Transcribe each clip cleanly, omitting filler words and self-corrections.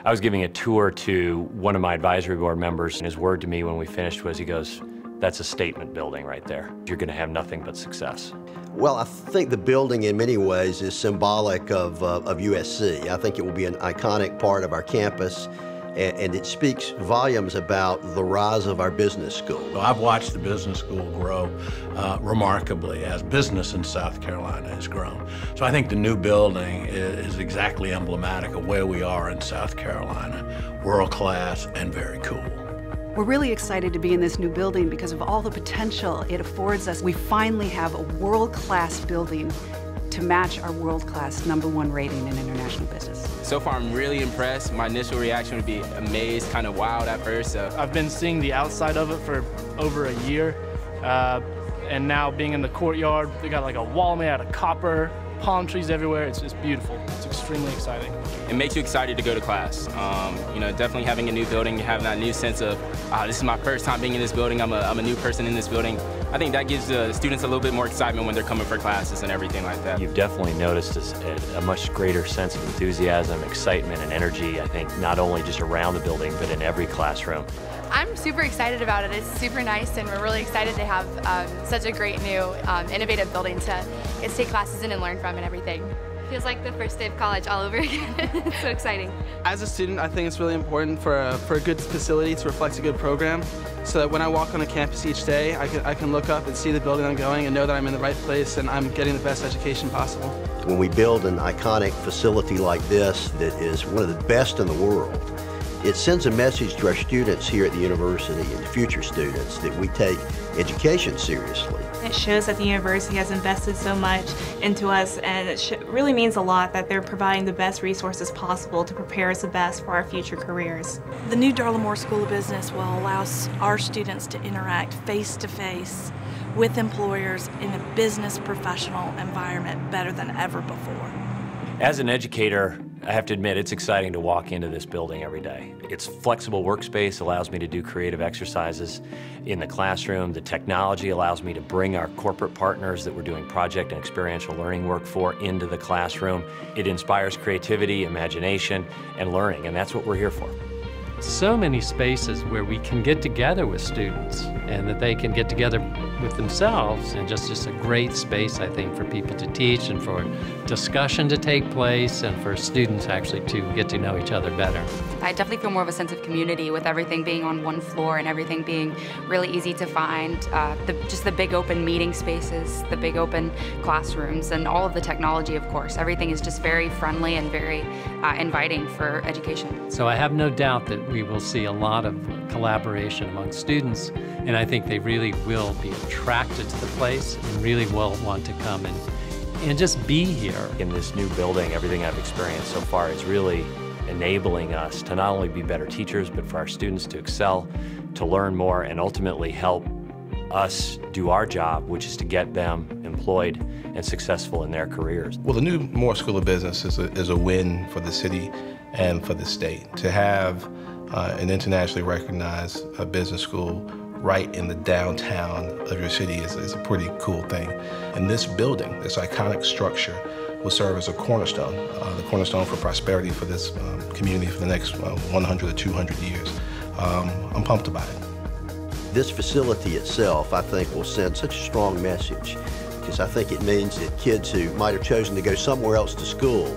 I was giving a tour to one of my advisory board members, and his word to me when we finished was, he goes, "That's a statement building right there. You're going to have nothing but success." Well, I think the building in many ways is symbolic of USC. I think it will be an iconic part of our campus, and it speaks volumes about the rise of our business school. Well, I've watched the business school grow remarkably as business in South Carolina has grown. So I think the new building is exactly emblematic of where we are in South Carolina, world-class and very cool. We're really excited to be in this new building because of all the potential it affords us. We finally have a world-class building to match our world-class #1 rating in international business. So far, I'm really impressed. My initial reaction would be amazed, kind of wild at first. I've been seeing the outside of it for over a year, and now being in the courtyard, they got like a wall made out of copper, palm trees everywhere. It's just beautiful. It's extremely exciting. It makes you excited to go to class. You know, definitely having a new building, you have that new sense of, this is my first time being in this building. I'm a new person in this building. I think that gives the students a little bit more excitement when they're coming for classes and everything like that. You've definitely noticed a much greater sense of enthusiasm, excitement, and energy, I think, not only just around the building, but in every classroom. I'm super excited about it. It's super nice, and we're really excited to have such a great new, innovative building to take classes in and learn from and everything. Feels like the first day of college all over again. It's so exciting. As a student, I think it's really important for a good facility to reflect a good program, so that when I walk on a campus each day, I can look up and see the building I'm going and know that I'm in the right place and I'm getting the best education possible. When we build an iconic facility like this that is one of the best in the world, it sends a message to our students here at the university and future students that we take education seriously. It shows that the university has invested so much into us, and it really means a lot that they're providing the best resources possible to prepare us the best for our future careers. The new Darla Moore School of Business will allow our students to interact face-to-face with employers in a business professional environment better than ever before. As an educator, I have to admit, it's exciting to walk into this building every day. Its flexible workspace allows me to do creative exercises in the classroom. The technology allows me to bring our corporate partners that we're doing project and experiential learning work for into the classroom. It inspires creativity, imagination, and learning, and that's what we're here for. So many spaces where we can get together with students and that they can get together with themselves, and just a great space, I think, for people to teach and for discussion to take place and for students actually to get to know each other better. I definitely feel more of a sense of community with everything being on one floor and everything being really easy to find. Just the big open meeting spaces, the big open classrooms, and all of the technology, of course. Everything is just very friendly and very inviting for education. So I have no doubt that we will see a lot of collaboration among students, and I think they really will be attracted to the place and really will want to come and just be here. In this new building, everything I've experienced so far is really enabling us to not only be better teachers, but for our students to excel, to learn more, and ultimately help us do our job, which is to get them employed and successful in their careers. Well, the new Moore School of Business is a win for the city and for the state. To have an internationally recognized business school right in the downtown of your city is a pretty cool thing. And this building, this iconic structure, will serve as a cornerstone, the cornerstone for prosperity for this community for the next 100 or 200 years. I'm pumped about it. This facility itself, I think, will send such a strong message, because I think it means that kids who might have chosen to go somewhere else to school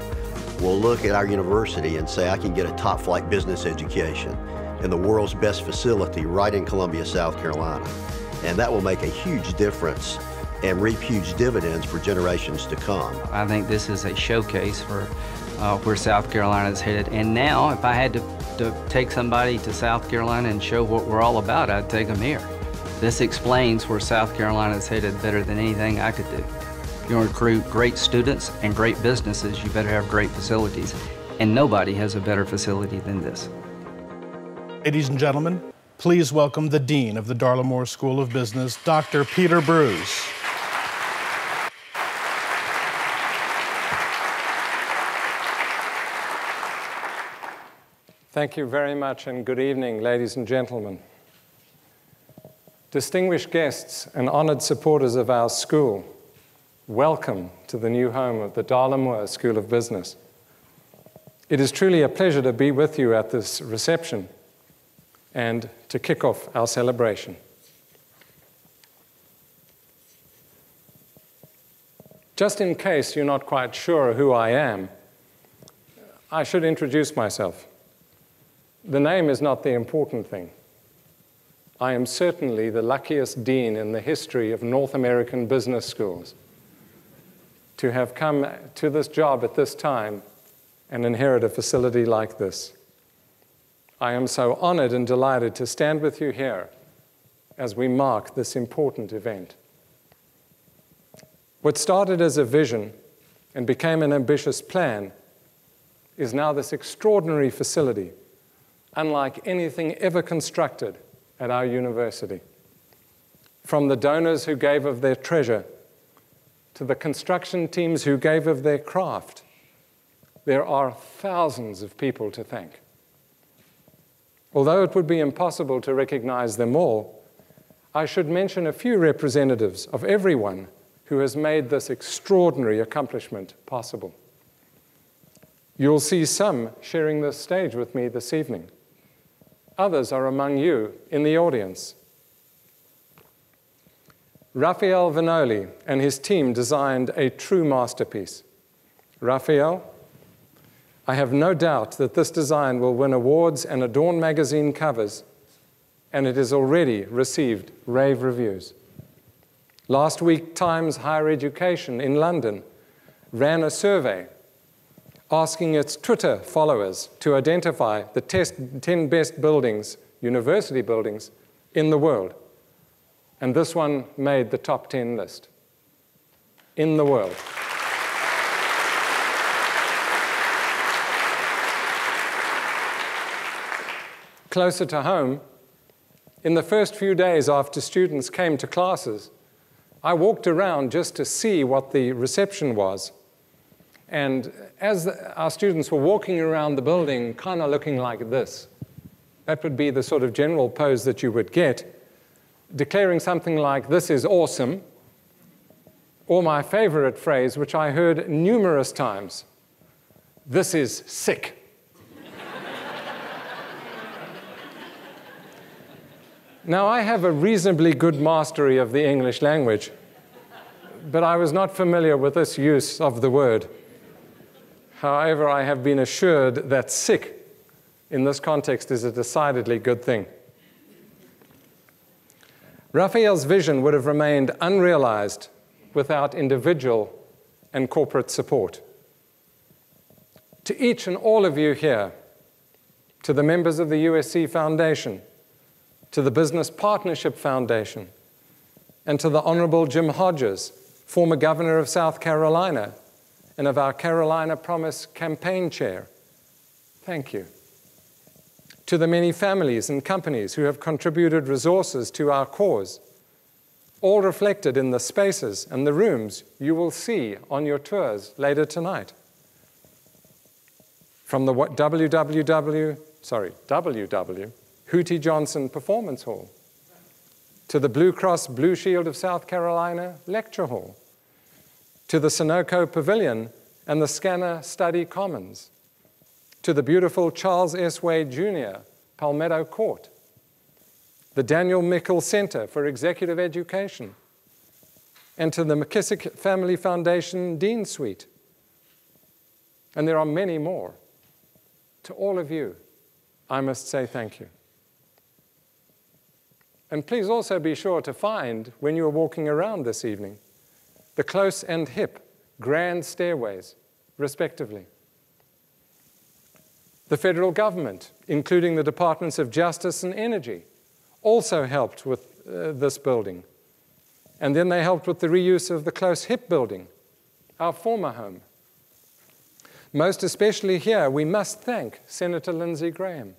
will look at our university and say, I can get a top-flight business education in the world's best facility right in Columbia, South Carolina. And that will make a huge difference and reap huge dividends for generations to come. I think this is a showcase for where South Carolina is headed. And now, if I had to take somebody to South Carolina and show what we're all about, I'd take them here. This explains where South Carolina is headed better than anything I could do. If you want to recruit great students and great businesses, you better have great facilities. And nobody has a better facility than this. Ladies and gentlemen, please welcome the Dean of the Darla Moore School of Business, Dr. Pete Brews. Thank you very much, and good evening, ladies and gentlemen. Distinguished guests and honored supporters of our school, welcome to the new home of the Darla Moore School of Business. It is truly a pleasure to be with you at this reception and to kick off our celebration. Just in case you're not quite sure who I am, I should introduce myself. The name is not the important thing. I am certainly the luckiest dean in the history of North American business schools to have come to this job at this time and inherit a facility like this. I am so honored and delighted to stand with you here as we mark this important event. What started as a vision and became an ambitious plan is now this extraordinary facility, unlike anything ever constructed at our university. From the donors who gave of their treasure to the construction teams who gave of their craft, there are thousands of people to thank. Although it would be impossible to recognize them all, I should mention a few representatives of everyone who has made this extraordinary accomplishment possible. You'll see some sharing this stage with me this evening. Others are among you in the audience. Rafael Vinoly and his team designed a true masterpiece. Rafael, I have no doubt that this design will win awards and adorn magazine covers, and it has already received rave reviews. Last week, Times Higher Education in London ran a survey asking its Twitter followers to identify the 10 best buildings, university buildings, in the world. And this one made the top 10 list in the world. Closer to home, in the first few days after students came to classes, I walked around just to see what the reception was. And as our students were walking around the building, kind of looking like this, that would be the sort of general pose that you would get, declaring something like, "This is awesome," or my favorite phrase, which I heard numerous times, "This is sick." Now, I have a reasonably good mastery of the English language, but I was not familiar with this use of the word. However, I have been assured that sick in this context is a decidedly good thing. Raphael's vision would have remained unrealized without individual and corporate support. To each and all of you here, to the members of the USC Foundation, to the Business Partnership Foundation, and to the Honorable Jim Hodges, former governor of South Carolina and of our Carolina Promise campaign chair, thank you. To the many families and companies who have contributed resources to our cause, all reflected in the spaces and the rooms you will see on your tours later tonight. From the WW Hootie Johnson Performance Hall, to the Blue Cross Blue Shield of South Carolina Lecture Hall, to the Sunoco Pavilion and the Scanner Study Commons, to the beautiful Charles S. Wade Jr. Palmetto Court, the Daniel Mickle Center for Executive Education, and to the McKissick Family Foundation Dean Suite. And there are many more. To all of you, I must say thank you. And please also be sure to find, when you are walking around this evening, the close and hip grand stairways, respectively. The federal government, including the Departments of Justice and Energy, also helped with this building. And then they helped with the reuse of the close hip building, our former home. Most especially here, we must thank Senator Lindsey Graham.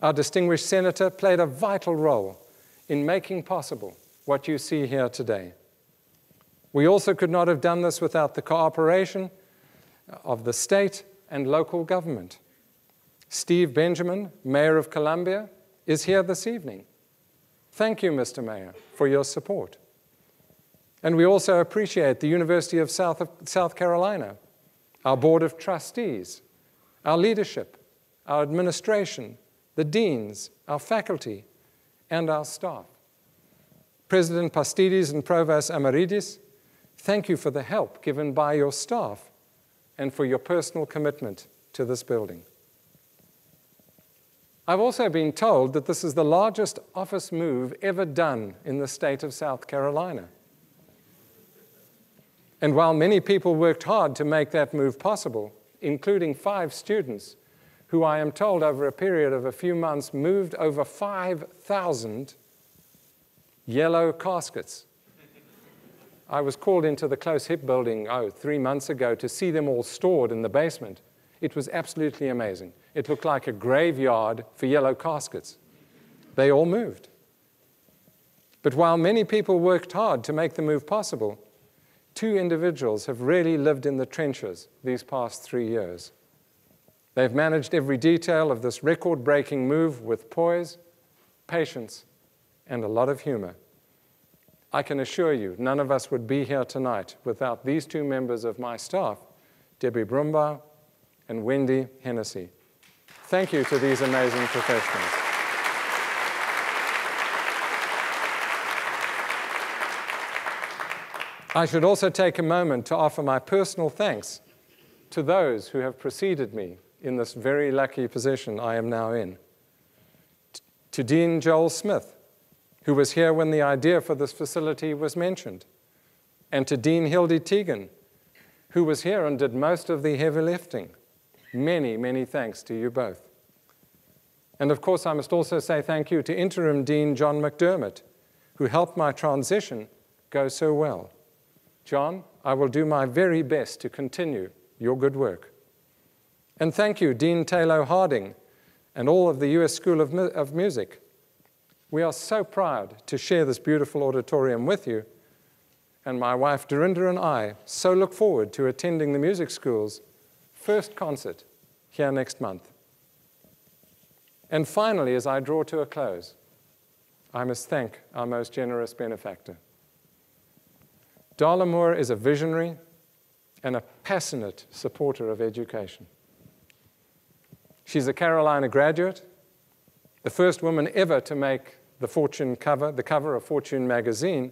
Our distinguished senator played a vital role in making possible what you see here today. We also could not have done this without the cooperation of the state and local government. Steve Benjamin, Mayor of Columbia, is here this evening. Thank you, Mr. Mayor, for your support. And we also appreciate the University of South Carolina, our Board of Trustees, our leadership, our administration, the deans, our faculty, and our staff. President Pastides and Provost Amaridis, thank you for the help given by your staff and for your personal commitment to this building. I've also been told that this is the largest office move ever done in the state of South Carolina. And while many people worked hard to make that move possible, including 5 students, who I am told over a period of a few months moved over 5,000 yellow caskets. I was called into the Close Hip building 3 months ago to see them all stored in the basement. It was absolutely amazing. It looked like a graveyard for yellow caskets. They all moved. But while many people worked hard to make the move possible, 2 individuals have really lived in the trenches these past 3 years. They've managed every detail of this record-breaking move with poise, patience, and a lot of humor. I can assure you, none of us would be here tonight without these 2 members of my staff, Debbie Brumbaugh and Wendy Hennessy. Thank you to these amazing professionals. I should also take a moment to offer my personal thanks to those who have preceded me in this very lucky position I am now in. To Dean Joel Smith, who was here when the idea for this facility was mentioned, and to Dean Hildy Teagan, who was here and did most of the heavy lifting. Many, many thanks to you both. And of course, I must also say thank you to Interim Dean John McDermott, who helped my transition go so well. John, I will do my very best to continue your good work. And thank you, Dean Taylor Harding, and all of the U.S. School of Music. We are so proud to share this beautiful auditorium with you, and my wife Dorinda and I so look forward to attending the music school's first concert here next month. And finally, as I draw to a close, I must thank our most generous benefactor. Darla Moore is a visionary and a passionate supporter of education. She's a Carolina graduate, the first woman ever to make the cover of Fortune magazine,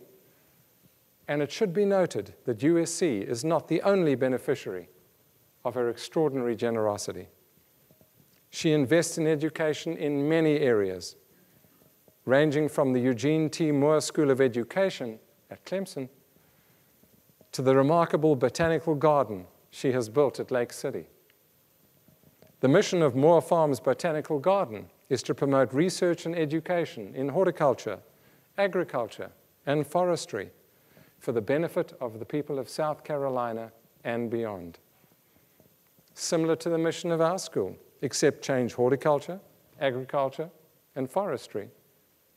and it should be noted that USC is not the only beneficiary of her extraordinary generosity. She invests in education in many areas, ranging from the Eugene T. Moore School of Education at Clemson to the remarkable botanical garden she has built at Lake City. The mission of Moore Farms Botanical Garden is to promote research and education in horticulture, agriculture, and forestry for the benefit of the people of South Carolina and beyond. Similar to the mission of our school, except change horticulture, agriculture, and forestry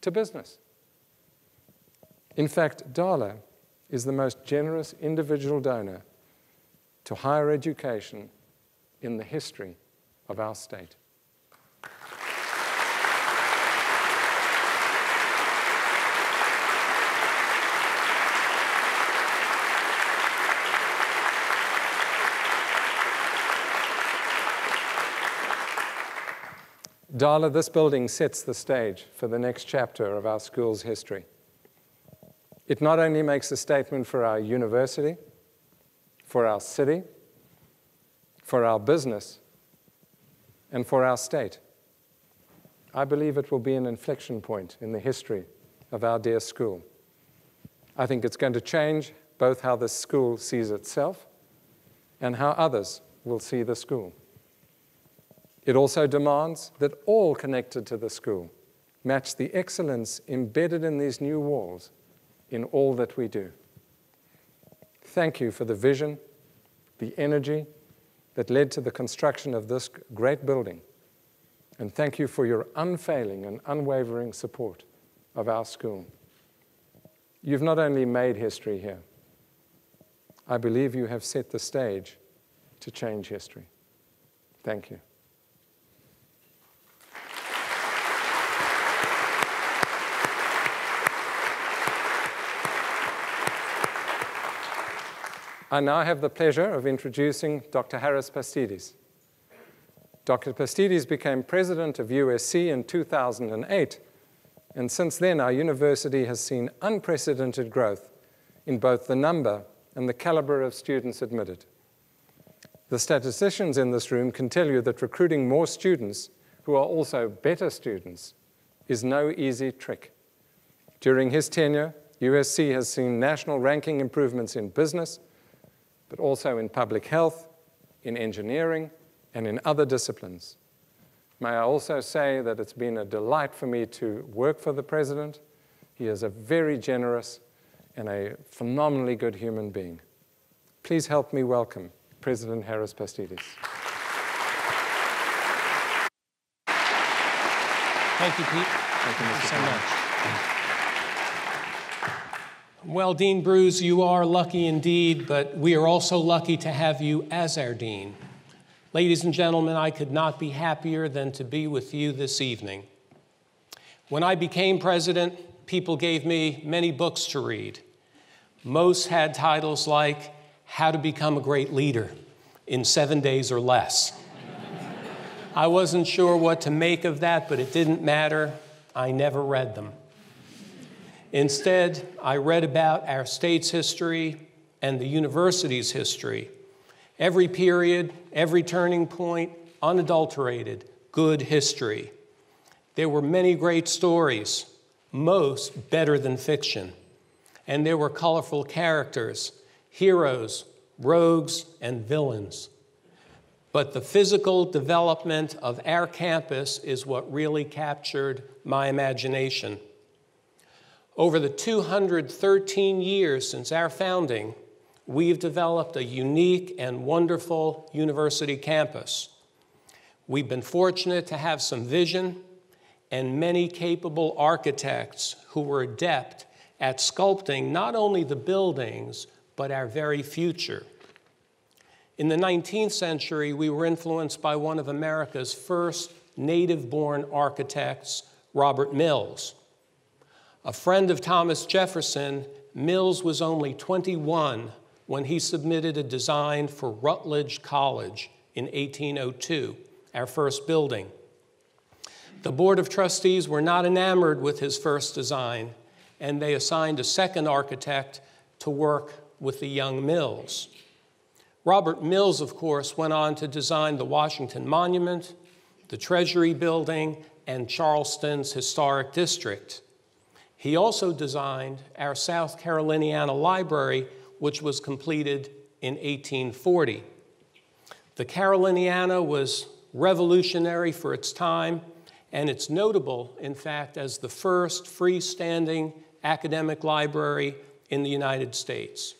to business. In fact, Darla is the most generous individual donor to higher education in the history of our state. Darla, this building sets the stage for the next chapter of our school's history. It not only makes a statement for our university, for our city, for our business, and for our state. I believe it will be an inflection point in the history of our dear school. I think it's going to change both how the school sees itself and how others will see the school. It also demands that all connected to the school match the excellence embedded in these new walls in all that we do. Thank you for the vision, the energy that led to the construction of this great building. And thank you for your unfailing and unwavering support of our school. You've not only made history here, I believe you have set the stage to change history. Thank you. I now have the pleasure of introducing Dr. Harris Pastides. Dr. Pastides became president of USC in 2008, and since then our university has seen unprecedented growth in both the number and the caliber of students admitted. The statisticians in this room can tell you that recruiting more students who are also better students is no easy trick. During his tenure, USC has seen national ranking improvements in business, but also in public health, in engineering, and in other disciplines. May I also say that it's been a delight for me to work for the president. He is a very generous and a phenomenally good human being. Please help me welcome President Harris Pastides. Thank you, Pete. Thank you, Mr. so much. Well, Dean Brews, you are lucky indeed, but we are also lucky to have you as our dean. Ladies and gentlemen, I could not be happier than to be with you this evening. When I became president, people gave me many books to read. Most had titles like How to Become a Great Leader in 7 Days or Less. I wasn't sure what to make of that, but it didn't matter. I never read them. Instead, I read about our state's history and the university's history. Every period, every turning point, unadulterated, good history. There were many great stories, most better than fiction. And there were colorful characters, heroes, rogues, and villains. But the physical development of our campus is what really captured my imagination. Over the 213 years since our founding, we've developed a unique and wonderful university campus. We've been fortunate to have some vision and many capable architects who were adept at sculpting not only the buildings, but our very future. In the 19th century, we were influenced by one of America's first native-born architects, Robert Mills. A friend of Thomas Jefferson, Mills was only 21 when he submitted a design for Rutledge College in 1802, our first building. The Board of Trustees were not enamored with his first design, and they assigned a second architect to work with the young Mills. Robert Mills, of course, went on to design the Washington Monument, the Treasury Building, and Charleston's historic district. He also designed our South Caroliniana Library, which was completed in 1840. The Caroliniana was revolutionary for its time, and it's notable, in fact, as the first freestanding academic library in the United States.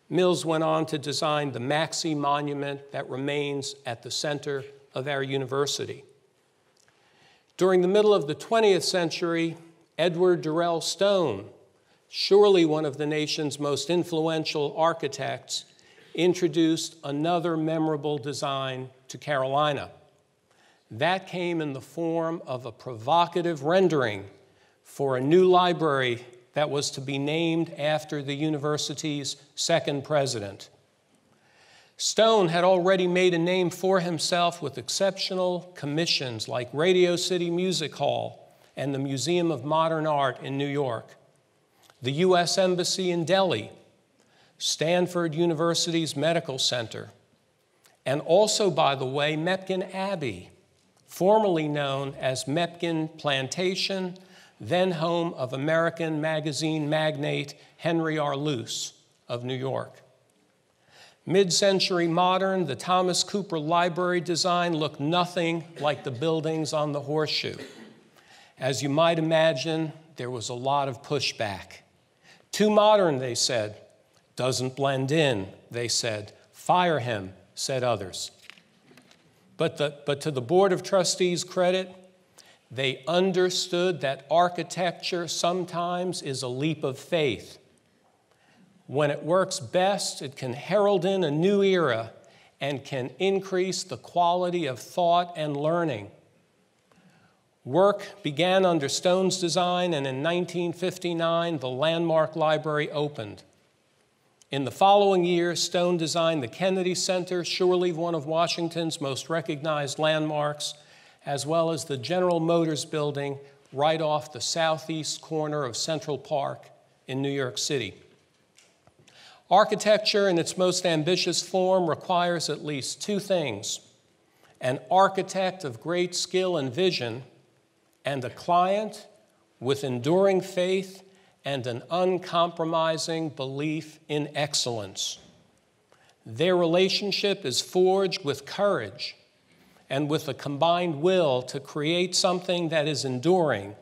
Mills went on to design the Maxey Monument that remains at the center of our university. During the middle of the 20th century, Edward Durrell Stone, surely one of the nation's most influential architects, introduced another memorable design to Carolina. That came in the form of a provocative rendering for a new library that was to be named after the university's second president. Stone had already made a name for himself with exceptional commissions like Radio City Music Hall and the Museum of Modern Art in New York, the U.S. Embassy in Delhi, Stanford University's Medical Center, and also, by the way, Mepkin Abbey, formerly known as Mepkin Plantation, then home of American magazine magnate Henry R. Luce of New York. Mid-century modern, the Thomas Cooper Library design looked nothing like the buildings on the Horseshoe. As you might imagine, there was a lot of pushback. Too modern, they said. Doesn't blend in, they said. Fire him, said others. But to the Board of Trustees' credit, they understood that architecture sometimes is a leap of faith. When it works best, it can herald in a new era and can increase the quality of thought and learning. Work began under Stone's design, and in 1959, the landmark library opened. In the following year, Stone designed the Kennedy Center, surely one of Washington's most recognized landmarks, as well as the General Motors building right off the southeast corner of Central Park in New York City. Architecture in its most ambitious form requires at least two things: an architect of great skill and vision, and a client with enduring faith and an uncompromising belief in excellence. Their relationship is forged with courage and with a combined will to create something that is enduring,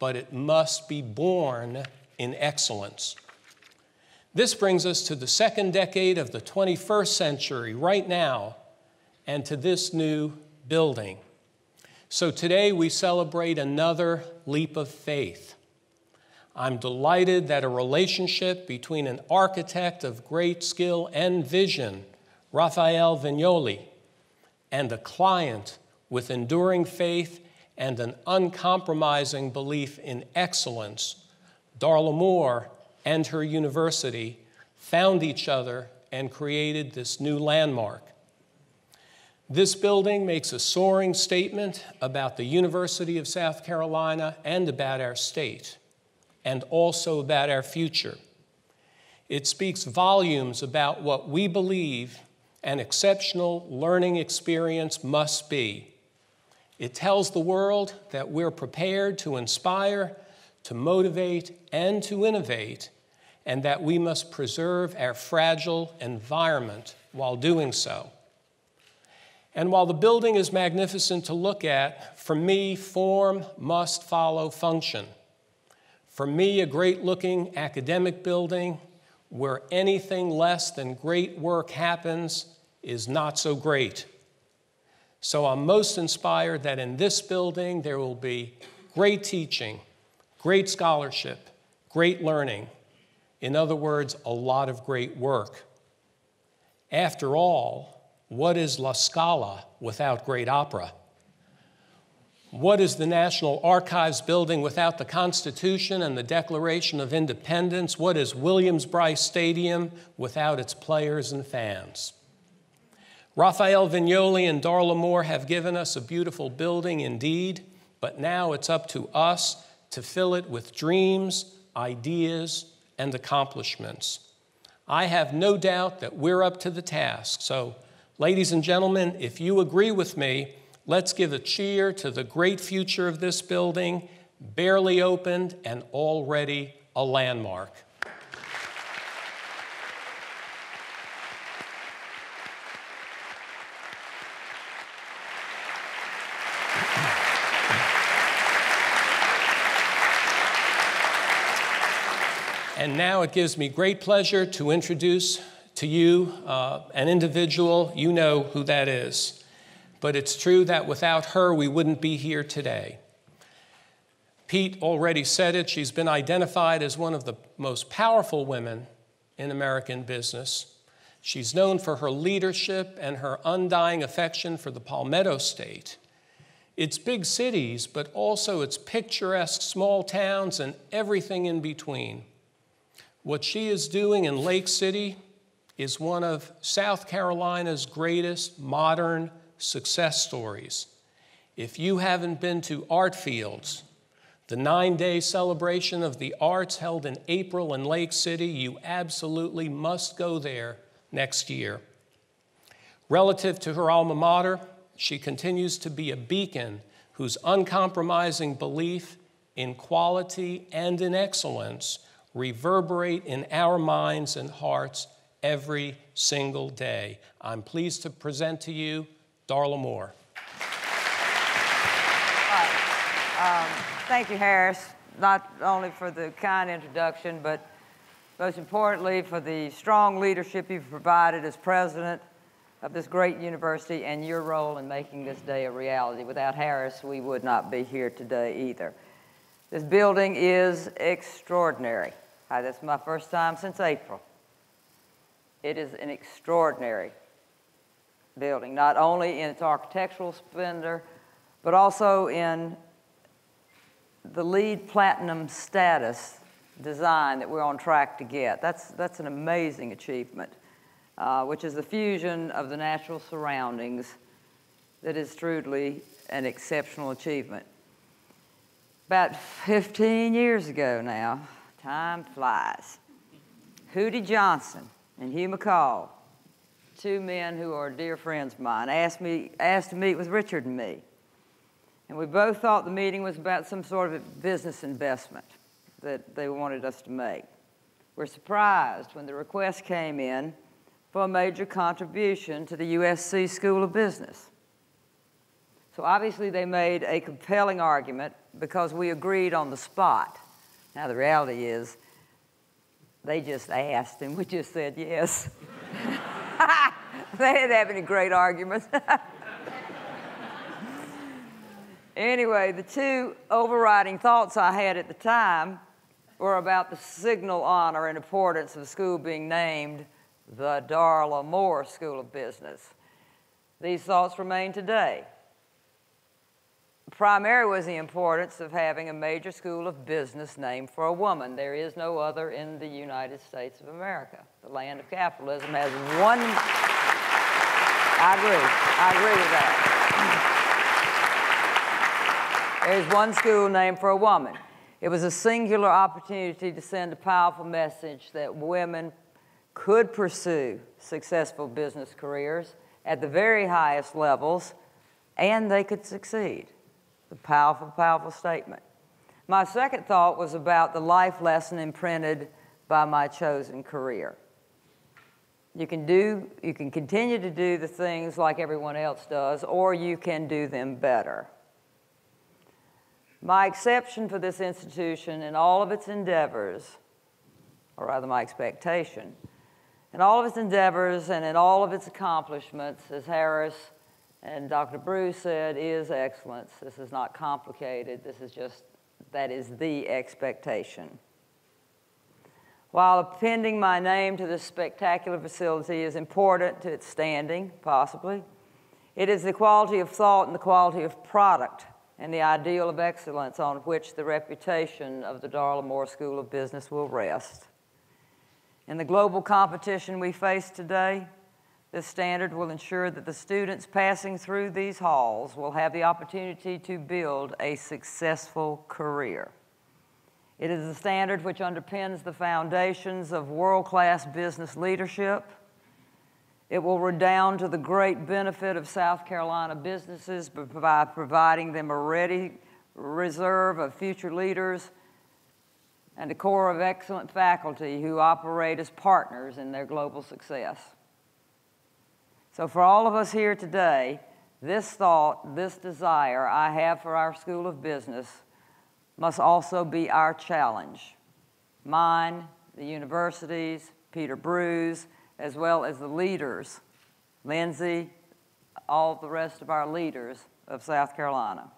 but it must be born in excellence. This brings us to the second decade of the 21st century, right now, and to this new building. So today we celebrate another leap of faith. I'm delighted that a relationship between an architect of great skill and vision, Rafael Vinoly, and a client with enduring faith and an uncompromising belief in excellence, Darla Moore and her university found each other and created this new landmark. This building makes a soaring statement about the University of South Carolina and about our state, and also about our future. It speaks volumes about what we believe an exceptional learning experience must be. It tells the world that we're prepared to inspire, to motivate, and to innovate, and that we must preserve our fragile environment while doing so. And while the building is magnificent to look at, for me, form must follow function. For me, a great-looking academic building where anything less than great work happens is not so great. So I'm most inspired that in this building there will be great teaching, great scholarship, great learning. In other words, a lot of great work. After all, what is La Scala without great opera? What is the National Archives building without the Constitution and the Declaration of Independence? What is Williams-Brice Stadium without its players and fans? Rafael Vinoly and Darla Moore have given us a beautiful building indeed, but now it's up to us to fill it with dreams, ideas, and accomplishments. I have no doubt that we're up to the task. So, ladies and gentlemen, if you agree with me, let's give a cheer to the great future of this building, barely opened and already a landmark. And now it gives me great pleasure to introduce to you an individual. You know who that is. But it's true that without her, we wouldn't be here today. Pete already said it. She's been identified as one of the most powerful women in American business. She's known for her leadership and her undying affection for the Palmetto State. Its big cities, but also its picturesque small towns and everything in between. What she is doing in Lake City is one of South Carolina's greatest modern success stories. If you haven't been to Art Fields, the 9-day celebration of the arts held in April in Lake City, you absolutely must go there next year. Relative to her alma mater, she continues to be a beacon whose uncompromising belief in quality and in excellence reverberate in our minds and hearts every single day. I'm pleased to present to you Darla Moore. Thank you, Harris, not only for the kind introduction, but most importantly for the strong leadership you've provided as president of this great university and your role in making this day a reality. Without Harris, we would not be here today either. This building is extraordinary. That's my first time since April. It is an extraordinary building, not only in its architectural splendor, but also in the LEED Platinum status design that we're on track to get. That's an amazing achievement, which is the fusion of the natural surroundings that is truly an exceptional achievement. About 15 years ago now, time flies, Hootie Johnson and Hugh McCall, two men who are dear friends of mine, asked to meet with Richard and me. And we both thought the meeting was about some sort of a business investment that they wanted us to make. We're surprised when the request came in for a major contribution to the USC School of Business. So obviously they made a compelling argument because we agreed on the spot. Now the reality is they just asked and we just said yes. They didn't have any great arguments. Anyway, the two overriding thoughts I had at the time were about the signal honor and importance of the school being named the Darla Moore School of Business. These thoughts remain today. Primary was the importance of having a major school of business named for a woman. There is no other in the United States of America. The land of capitalism has one. I agree with that. There's one school named for a woman. It was a singular opportunity to send a powerful message that women could pursue successful business careers at the very highest levels, and they could succeed. A powerful, powerful statement. My second thought was about the life lesson imprinted by my chosen career. You can continue to do the things like everyone else does, or you can do them better. My exception for this institution in all of its endeavors, or rather my expectation, in all of its endeavors and in all of its accomplishments, as Harris and Dr. Brews said, is excellence. This is not complicated. This is just, that is the expectation. While appending my name to this spectacular facility is important to its standing, possibly, it is the quality of thought and the quality of product and the ideal of excellence on which the reputation of the Darla Moore School of Business will rest. In the global competition we face today, this standard will ensure that the students passing through these halls will have the opportunity to build a successful career. It is a standard which underpins the foundations of world-class business leadership. It will redound to the great benefit of South Carolina businesses by providing them a ready reserve of future leaders and a core of excellent faculty who operate as partners in their global success. So for all of us here today, this thought, this desire I have for our School of Business must also be our challenge. Mine, the universities, Pete Brews, as well as the leaders, Lindsay, all the rest of our leaders of South Carolina.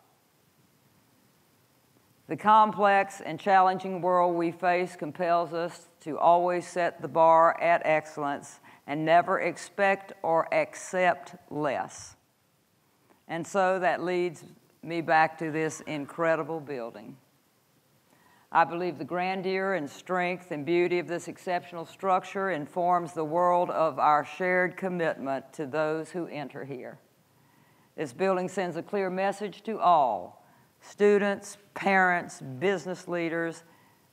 The complex and challenging world we face compels us to always set the bar at excellence and never expect or accept less. And so that leads me back to this incredible building. I believe the grandeur and strength and beauty of this exceptional structure informs the world of our shared commitment to those who enter here. This building sends a clear message to all, students, parents, business leaders,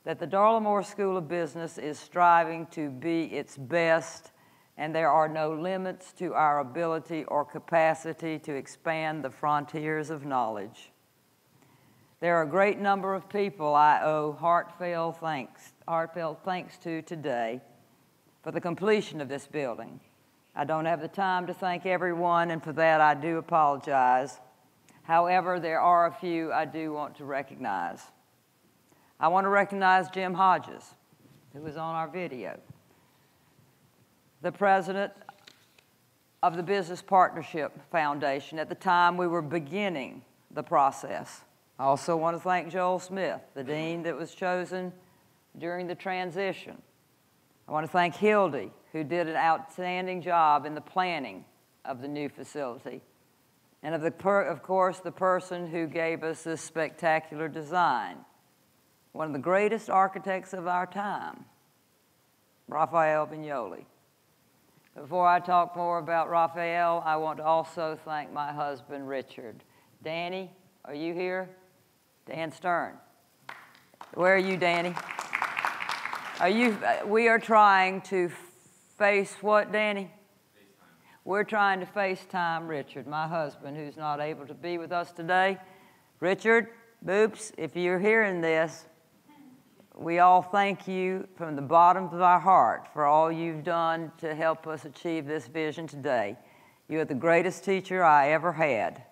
that the Darla Moore School of Business is striving to be its best, and there are no limits to our ability or capacity to expand the frontiers of knowledge. There are a great number of people I owe heartfelt thanks to today for the completion of this building. I don't have the time to thank everyone, and for that I do apologize. However, there are a few I do want to recognize. I want to recognize Jim Hodges, who was on our video, the president of the Business Partnership Foundation at the time we were beginning the process. I also want to thank Joel Smith, the dean that was chosen during the transition. I want to thank Hildy, who did an outstanding job in the planning of the new facility. And of course, the person who gave us this spectacular design, one of the greatest architects of our time, Rafael Vinoly. Before I talk more about Rafael, I want to also thank my husband, Richard. Danny, are you here? Dan Stern. Where are you, Danny? We are trying to face what, Danny? We're trying to FaceTime Richard, my husband, who's not able to be with us today. Richard, Boops, if you're hearing this, we all thank you from the bottom of our heart for all you've done to help us achieve this vision today. You are the greatest teacher I ever had,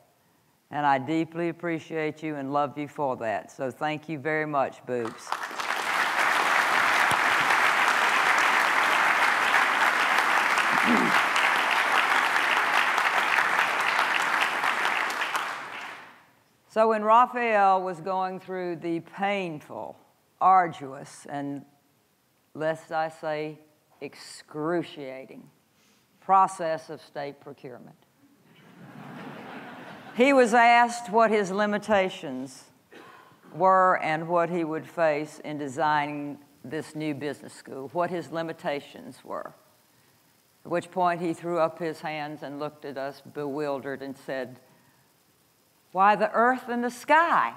and I deeply appreciate you and love you for that. So thank you very much, Boops. So when Rafael was going through the painful, arduous, and lest I say excruciating process of state procurement, he was asked what his limitations were and what he would face in designing this new business school, what his limitations were. At which point he threw up his hands and looked at us bewildered and said, "Why, the earth and the sky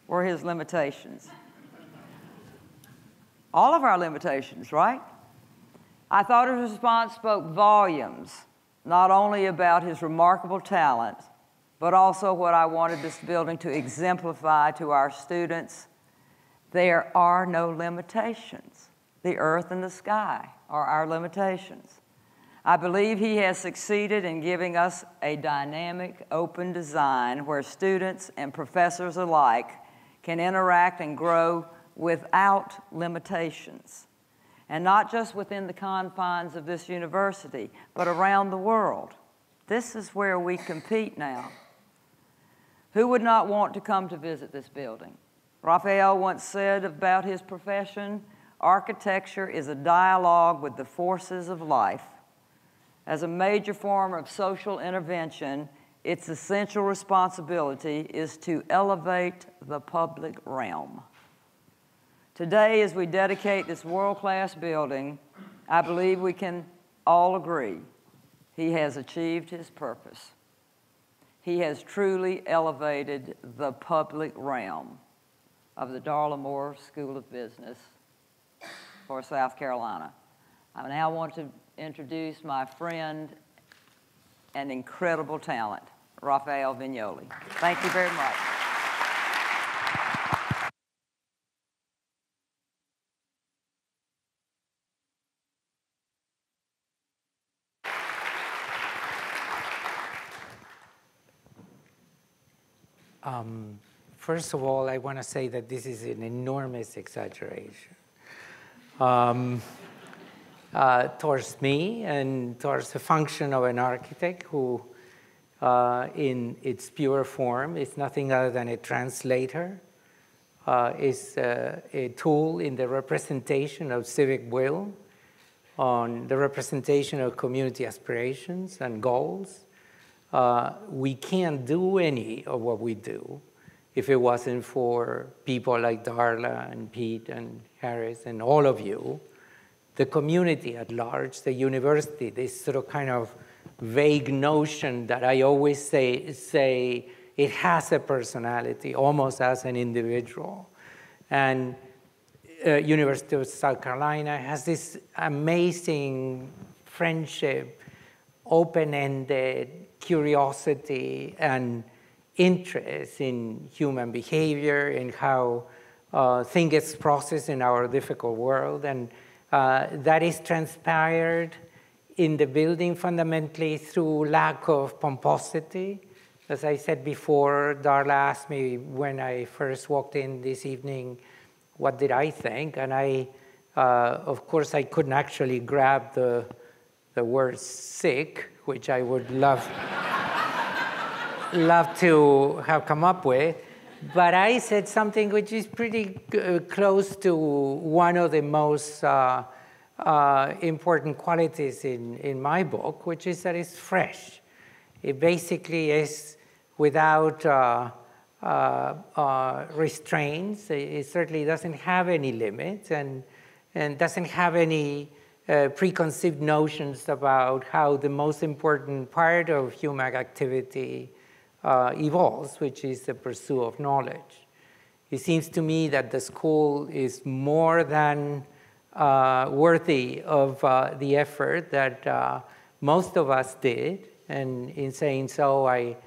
were his limitations." All of our limitations, right? I thought his response spoke volumes, not only about his remarkable talent, but also what I wanted this building to exemplify to our students. There are no limitations. The earth and the sky are our limitations. I believe he has succeeded in giving us a dynamic, open design where students and professors alike can interact and grow without limitations. And not just within the confines of this university, but around the world. This is where we compete now. Who would not want to come to visit this building? Rafael once said about his profession, architecture is a dialogue with the forces of life. As a major form of social intervention, its essential responsibility is to elevate the public realm. Today, as we dedicate this world-class building, I believe we can all agree he has achieved his purpose. He has truly elevated the public realm of the Darla Moore School of Business for South Carolina. I now want to introduce my friend and incredible talent, Rafael Vinoly. Thank you very much. First of all, I want to say that this is an enormous exaggeration towards me and towards the function of an architect who, in its pure form, is nothing other than a translator, is a tool in the representation of civic will, on the representation of community aspirations and goals. We can't do any of what we do if it wasn't for people like Darla and Pete and Harris and all of you, the community at large, the university, this sort of kind of vague notion that I always say it has a personality, almost as an individual. And University of South Carolina has this amazing friendship, open-ended curiosity and interest in human behavior, in how things get processed in our difficult world. And that is transpired in the building fundamentally through lack of pomposity. As I said before, Darla asked me when I first walked in this evening, what did I think? And I, of course, I couldn't actually grab the word sick, which I would love to have come up with. But I said something which is pretty close to one of the most important qualities in my book, which is that it's fresh. It basically is without restraints. It certainly doesn't have any limits and doesn't have any preconceived notions about how the most important part of human activity evolves, which is the pursuit of knowledge. It seems to me that the school is more than worthy of the effort that most of us did. And in saying so, I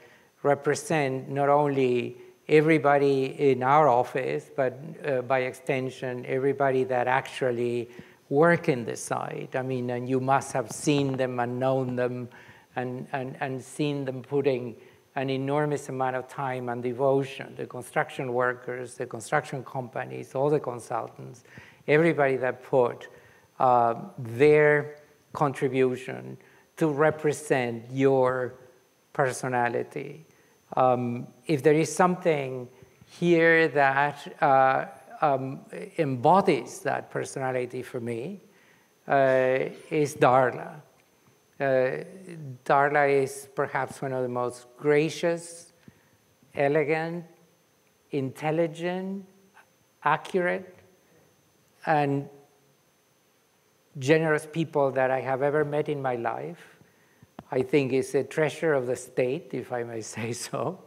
represent not only everybody in our office, but by extension, everybody that actually work in the site. I mean, and you must have seen them and known them and seen them putting an enormous amount of time and devotion. The construction workers, the construction companies, all the consultants, everybody that put their contribution to represent your personality. If there is something here that embodies that personality for me, is Darla. Darla is perhaps one of the most gracious, elegant, intelligent, accurate, and generous people that I have ever met in my life. I think is a treasure of the state, if I may say so.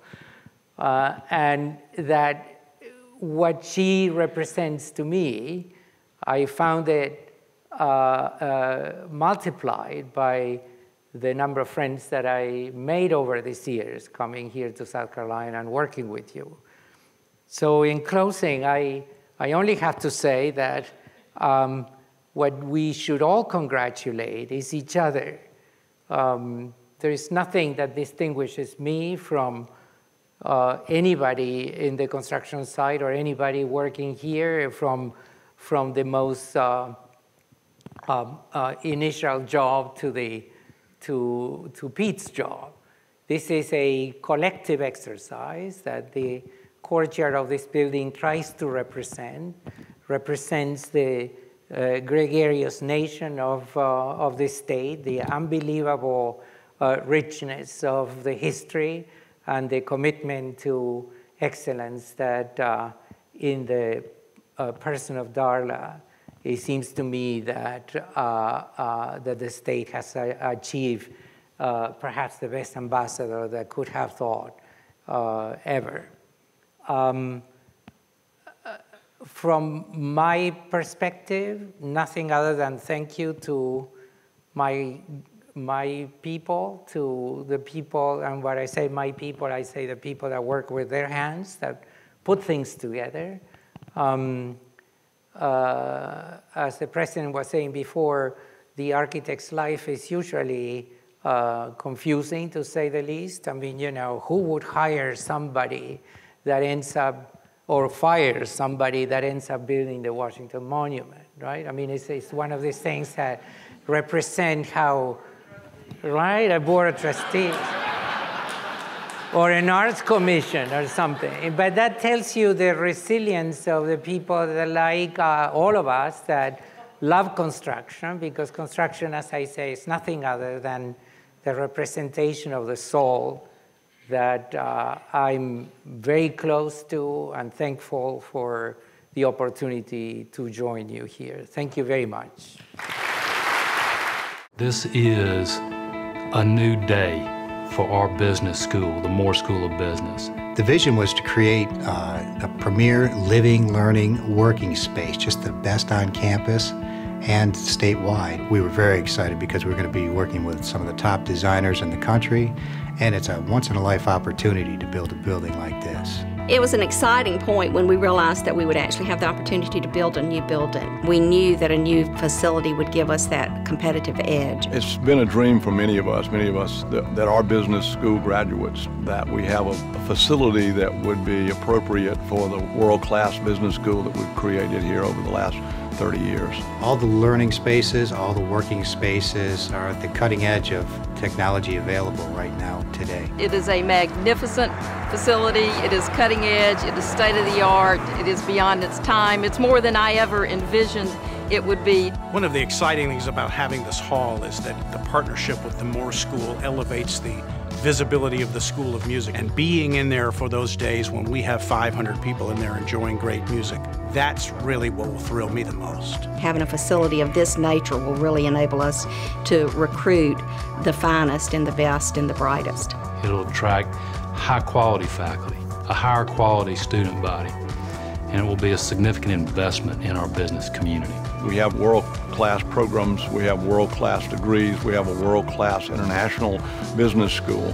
And that what she represents to me, I found it multiplied by the number of friends that I made over these years coming here to South Carolina and working with you. So in closing, I only have to say that what we should all congratulate is each other. There is nothing that distinguishes me from anybody in the construction site or anybody working here from the most initial job to Pete's job. This is a collective exercise that the courtyard of this building tries to represents the gregarious nation of the state, the unbelievable richness of the history and the commitment to excellence that in the person of Darla, it seems to me that, that the state has achieved perhaps the best ambassador that could have thought ever. From my perspective, nothing other than thank you to my people, to the people, and when I say my people, I say the people that work with their hands, that put things together. As the president was saying before, the architect's life is usually confusing, to say the least. I mean, you know, who would hire somebody that ends up, or fire somebody that ends up building the Washington Monument, right? I mean, it's one of these things that represent how, right, a board of trustees, or an arts commission or something. But that tells you the resilience of the people that, like all of us, that love construction, because construction, as I say, is nothing other than the representation of the soul that I'm very close to and thankful for the opportunity to join you here. Thank you very much. This is a new day for our business school, the Moore School of Business. The vision was to create a premier living, learning, working space, just the best on campus and statewide. We were very excited because we're going to be working with some of the top designers in the country, and it's a once-in-a-life opportunity to build a building like this. It was an exciting point when we realized that we would actually have the opportunity to build a new building. We knew that a new facility would give us that competitive edge. It's been a dream for many of us that are business school graduates, that we have a facility that would be appropriate for the world-class business school that we've created here over the last 30 years. All the learning spaces, all the working spaces are at the cutting edge of technology available right now today. It is a magnificent facility. It is cutting edge. It is state of the art. It is beyond its time. It's more than I ever envisioned it would be. One of the exciting things about having this hall is that the partnership with the Moore School elevates the visibility of the School of Music, and being in there for those days when we have 500 people in there enjoying great music, that's really what will thrill me the most. Having a facility of this nature will really enable us to recruit the finest and the best and the brightest. It'll attract high-quality faculty, a higher quality student body, and it will be a significant investment in our business community. We have world-class programs, we have world-class degrees, we have a world-class international business school,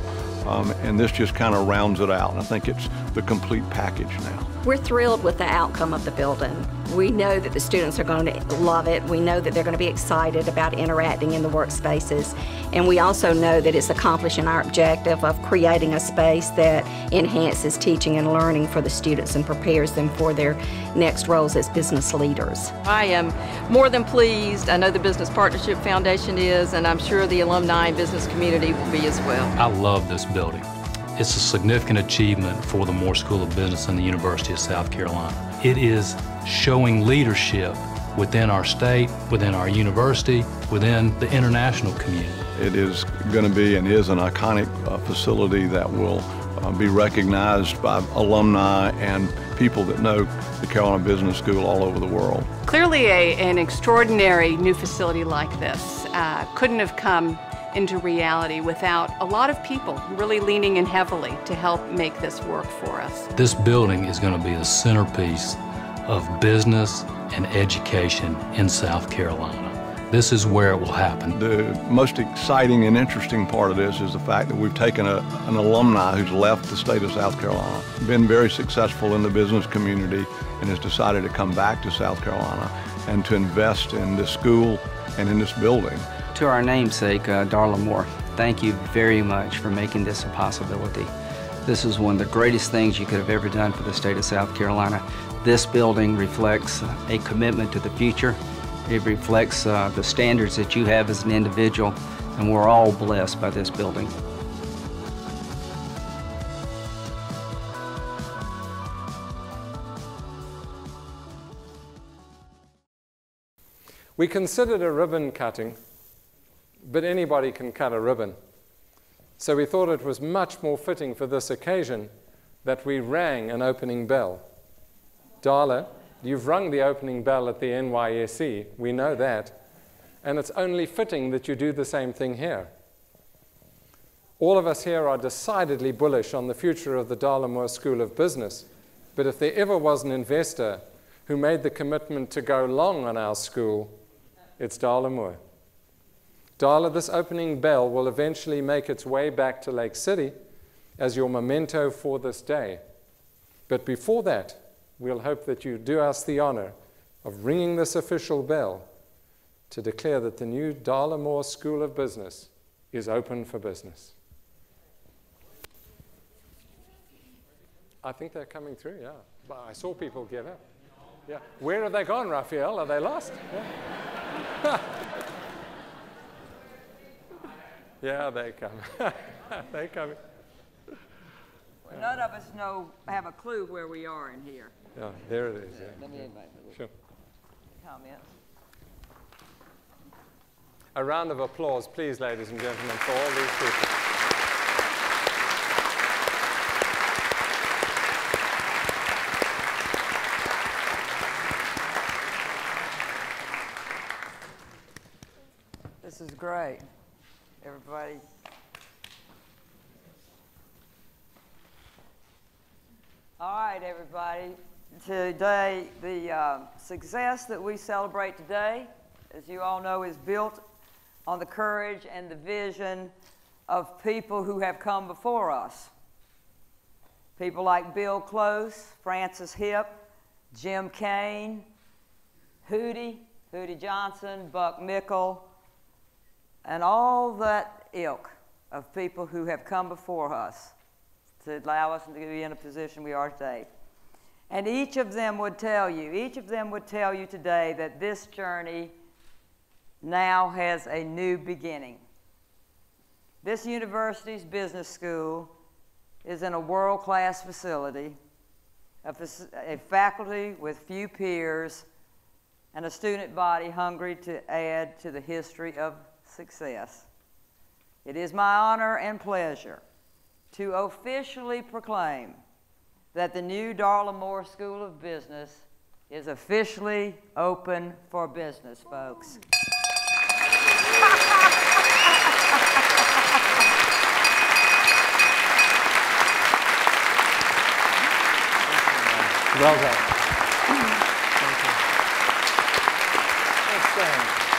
and this just kind of rounds it out. I think it's the complete package now. We're thrilled with the outcome of the building. We know that the students are going to love it. We know that they're going to be excited about interacting in the workspaces. And we also know that it's accomplishing our objective of creating a space that enhances teaching and learning for the students and prepares them for their next roles as business leaders. I am more than pleased. I know the Business Partnership Foundation is, and I'm sure the alumni and business community will be as well. I love this building. It's a significant achievement for the Moore School of Business and the University of South Carolina. It is showing leadership within our state, within our university, within the international community. It is going to be and is an iconic facility that will be recognized by alumni and people that know the Carolina Business School all over the world. Clearly an extraordinary new facility like this couldn't have come into reality without a lot of people really leaning in heavily to help make this work for us. This building is going to be the centerpiece of business and education in South Carolina. This is where it will happen. The most exciting and interesting part of this is the fact that we've taken an alumni who's left the state of South Carolina, been very successful in the business community, and has decided to come back to South Carolina and to invest in this school and in this building. To our namesake, Darla Moore, thank you very much for making this a possibility. This is one of the greatest things you could have ever done for the state of South Carolina. This building reflects a commitment to the future. It reflects the standards that you have as an individual, and we're all blessed by this building. We considered a ribbon cutting, but anybody can cut a ribbon. So we thought it was much more fitting for this occasion that we rang an opening bell. Darla, you've rung the opening bell at the NYSE, we know that, and it's only fitting that you do the same thing here. All of us here are decidedly bullish on the future of the Darla Moore School of Business, but if there ever was an investor who made the commitment to go long on our school, it's Darla Moore. Darla, this opening bell will eventually make its way back to Lake City as your memento for this day. But before that, we'll hope that you do us the honor of ringing this official bell to declare that the new Darla Moore School of Business is open for business. I think they're coming through, yeah. I saw people get up. Yeah. Where have they gone, Rafael? Are they lost? Yeah, yeah they come. They come. Well, none of us have a clue where we are in here. Yeah, there it is. Yeah. Let me invite sure. Comments. A round of applause, please, ladies and gentlemen, for all these people. This is great, everybody. All right, everybody. Today, the success that we celebrate today, as you all know, is built on the courage and the vision of people who have come before us. People like Bill Close, Francis Hipp, Jim Kane, Hootie Johnson, Buck Mickle, and all that ilk of people who have come before us to allow us to be in a position we are today. And each of them would tell you today that this journey now has a new beginning. This university's business school is in a world-class facility, a faculty with few peers, and a student body hungry to add to the history of success. It is my honor and pleasure to officially proclaim that the new Darla Moore School of Business is officially open for business, folks. Well done. Thank you. Let's stand.